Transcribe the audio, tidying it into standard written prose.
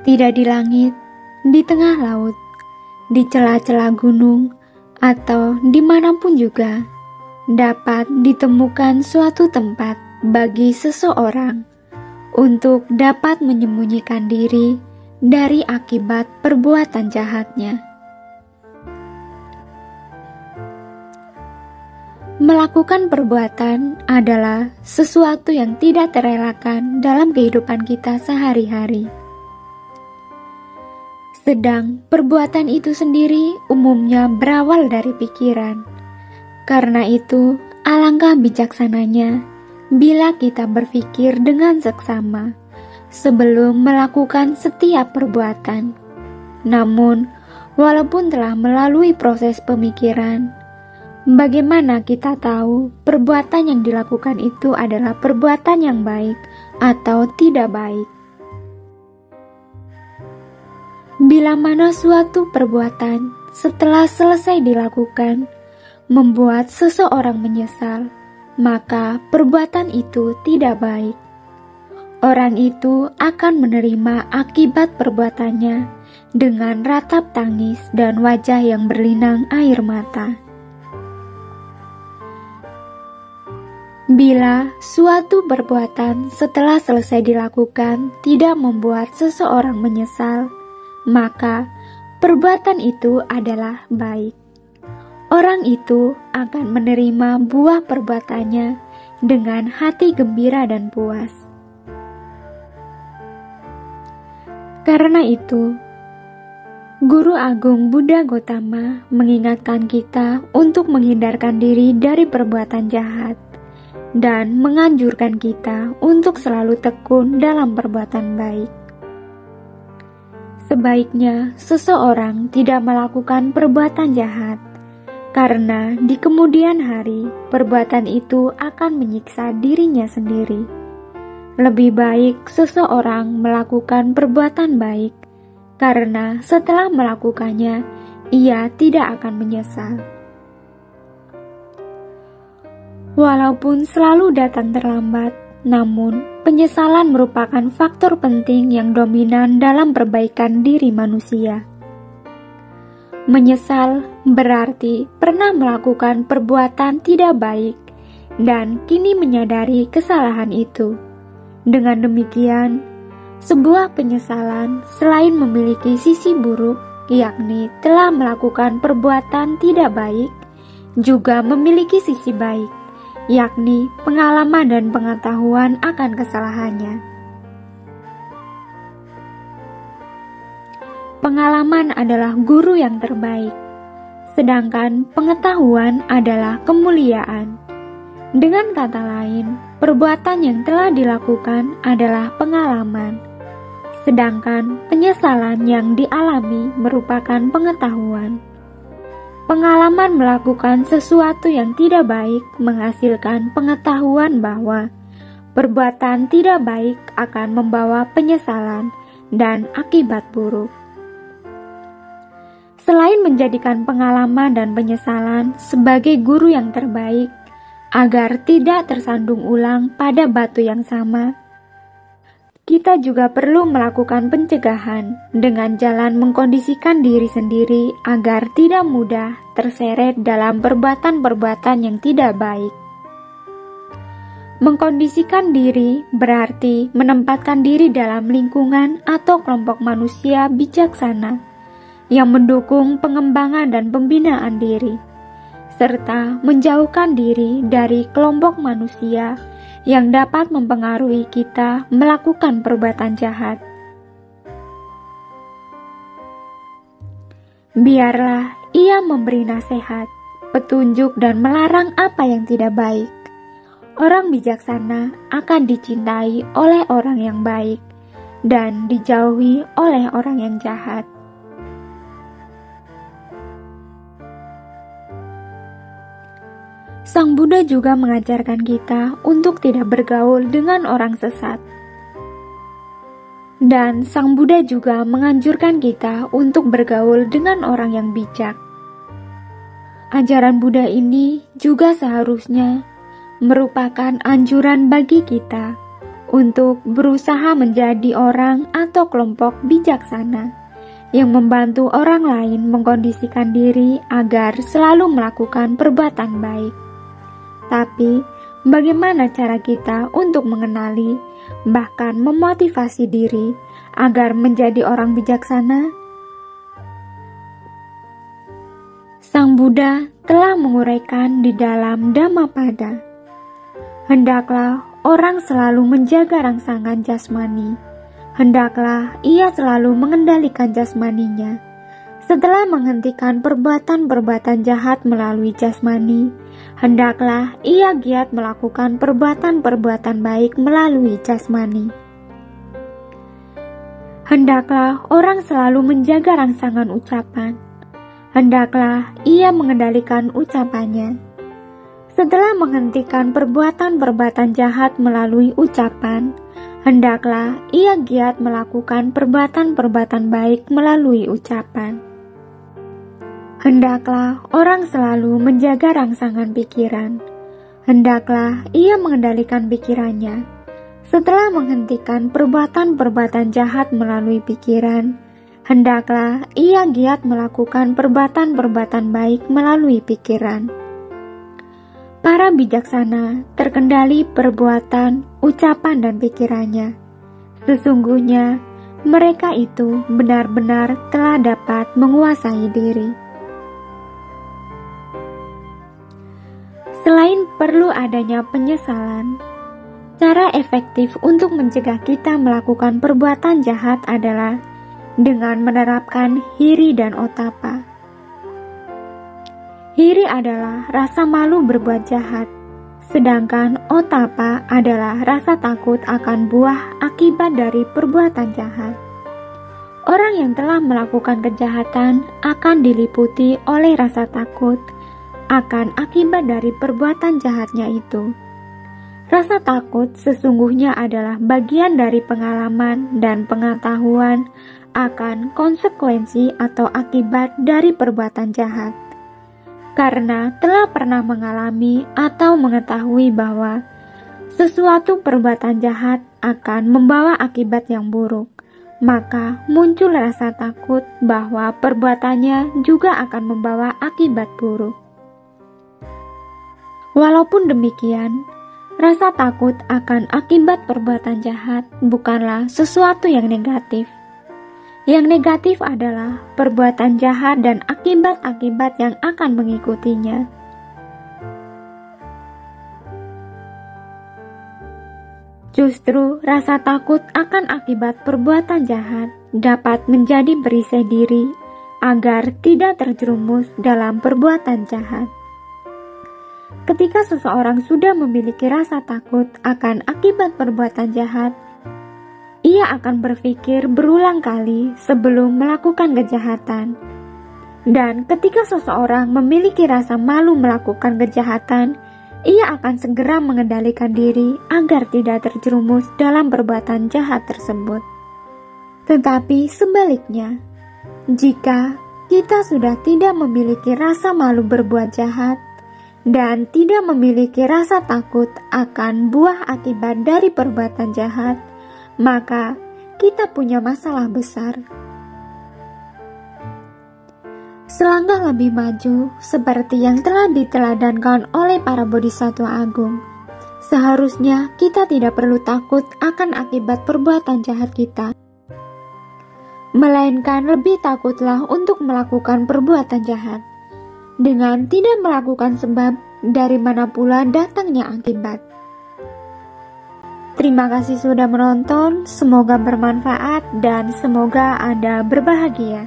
tidak di langit, di tengah laut, di celah-celah gunung, atau dimanapun juga dapat ditemukan suatu tempat bagi seseorang untuk dapat menyembunyikan diri dari akibat perbuatan jahatnya. Melakukan perbuatan adalah sesuatu yang tidak terelakkan dalam kehidupan kita sehari-hari. Sedang perbuatan itu sendiri umumnya berawal dari pikiran. Karena itu, alangkah bijaksananya bila kita berpikir dengan seksama sebelum melakukan setiap perbuatan. Namun, walaupun telah melalui proses pemikiran, bagaimana kita tahu perbuatan yang dilakukan itu adalah perbuatan yang baik atau tidak baik? Bila mana suatu perbuatan setelah selesai dilakukan membuat seseorang menyesal, maka perbuatan itu tidak baik. Orang itu akan menerima akibat perbuatannya dengan ratap tangis dan wajah yang berlinang air mata. Bila suatu perbuatan setelah selesai dilakukan tidak membuat seseorang menyesal, maka perbuatan itu adalah baik. Orang itu akan menerima buah perbuatannya dengan hati gembira dan puas. Karena itu, Guru Agung Buddha Gotama mengingatkan kita untuk menghindarkan diri dari perbuatan jahat dan menganjurkan kita untuk selalu tekun dalam perbuatan baik. Sebaiknya seseorang tidak melakukan perbuatan jahat, karena di kemudian hari perbuatan itu akan menyiksa dirinya sendiri. Lebih baik seseorang melakukan perbuatan baik, karena setelah melakukannya ia tidak akan menyesal. Walaupun selalu datang terlambat, namun penyesalan merupakan faktor penting yang dominan dalam perbaikan diri manusia. Menyesal berarti pernah melakukan perbuatan tidak baik dan kini menyadari kesalahan itu. Dengan demikian, sebuah penyesalan selain memiliki sisi buruk, yakni telah melakukan perbuatan tidak baik, juga memiliki sisi baik, yakni pengalaman dan pengetahuan akan kesalahannya. Pengalaman adalah guru yang terbaik, sedangkan pengetahuan adalah kemuliaan. Dengan kata lain, perbuatan yang telah dilakukan adalah pengalaman, sedangkan penyesalan yang dialami merupakan pengetahuan. Pengalaman melakukan sesuatu yang tidak baik menghasilkan pengetahuan bahwa perbuatan tidak baik akan membawa penyesalan dan akibat buruk. Selain menjadikan pengalaman dan penyesalan sebagai guru yang terbaik agar tidak tersandung ulang pada batu yang sama, kita juga perlu melakukan pencegahan dengan jalan mengkondisikan diri sendiri agar tidak mudah terseret dalam perbuatan-perbuatan yang tidak baik. Mengkondisikan diri berarti menempatkan diri dalam lingkungan atau kelompok manusia bijaksana yang mendukung pengembangan dan pembinaan diri, serta menjauhkan diri dari kelompok manusia yang dapat mempengaruhi kita melakukan perbuatan jahat. Biarlah ia memberi nasihat, petunjuk dan melarang apa yang tidak baik. Orang bijaksana akan dicintai oleh orang yang baik dan dijauhi oleh orang yang jahat. Sang Buddha juga mengajarkan kita untuk tidak bergaul dengan orang sesat. Dan Sang Buddha juga menganjurkan kita untuk bergaul dengan orang yang bijak. Ajaran Buddha ini juga seharusnya merupakan anjuran bagi kita untuk berusaha menjadi orang atau kelompok bijaksana yang membantu orang lain mengkondisikan diri agar selalu melakukan perbuatan baik. Tapi, bagaimana cara kita untuk mengenali, bahkan memotivasi diri agar menjadi orang bijaksana? Sang Buddha telah menguraikan di dalam Dhammapada, hendaklah orang selalu menjaga rangsangan jasmani. Hendaklah ia selalu mengendalikan jasmaninya. Setelah menghentikan perbuatan-perbuatan jahat melalui jasmani, hendaklah ia giat melakukan perbuatan-perbuatan baik melalui jasmani. Hendaklah orang selalu menjaga rangsangan ucapan. Hendaklah ia mengendalikan ucapannya. Setelah menghentikan perbuatan-perbuatan jahat melalui ucapan, hendaklah ia giat melakukan perbuatan-perbuatan baik melalui ucapan. Hendaklah orang selalu menjaga rangsangan pikiran. Hendaklah ia mengendalikan pikirannya. Setelah menghentikan perbuatan-perbuatan jahat melalui pikiran, hendaklah ia giat melakukan perbuatan-perbuatan baik melalui pikiran. Para bijaksana terkendali perbuatan, ucapan, dan pikirannya. Sesungguhnya mereka itu benar-benar telah dapat menguasai diri. Selain perlu adanya penyesalan, cara efektif untuk mencegah kita melakukan perbuatan jahat adalah dengan menerapkan hiri dan otapa. Hiri adalah rasa malu berbuat jahat, sedangkan otapa adalah rasa takut akan buah akibat dari perbuatan jahat. Orang yang telah melakukan kejahatan akan diliputi oleh rasa takut akan akibat dari perbuatan jahatnya itu. Rasa takut sesungguhnya adalah bagian dari pengalaman dan pengetahuan akan konsekuensi atau akibat dari perbuatan jahat. Karena telah pernah mengalami atau mengetahui bahwa sesuatu perbuatan jahat akan membawa akibat yang buruk, maka muncul rasa takut bahwa perbuatannya juga akan membawa akibat buruk. Walaupun demikian, rasa takut akan akibat perbuatan jahat bukanlah sesuatu yang negatif. Yang negatif adalah perbuatan jahat dan akibat-akibat yang akan mengikutinya. Justru rasa takut akan akibat perbuatan jahat dapat menjadi perisai diri agar tidak terjerumus dalam perbuatan jahat. Ketika seseorang sudah memiliki rasa takut akan akibat perbuatan jahat, ia akan berpikir berulang kali sebelum melakukan kejahatan. Dan ketika seseorang memiliki rasa malu melakukan kejahatan, ia akan segera mengendalikan diri agar tidak terjerumus dalam perbuatan jahat tersebut. Tetapi sebaliknya, jika kita sudah tidak memiliki rasa malu berbuat jahat dan tidak memiliki rasa takut akan buah akibat dari perbuatan jahat, maka kita punya masalah besar. Selangkah lebih maju, seperti yang telah diteladankan oleh para bodhisattva agung, seharusnya kita tidak perlu takut akan akibat perbuatan jahat kita, melainkan lebih takutlah untuk melakukan perbuatan jahat, dengan tidak melakukan sebab dari mana pula datangnya akibat. Terima kasih sudah menonton, semoga bermanfaat dan semoga Anda berbahagia.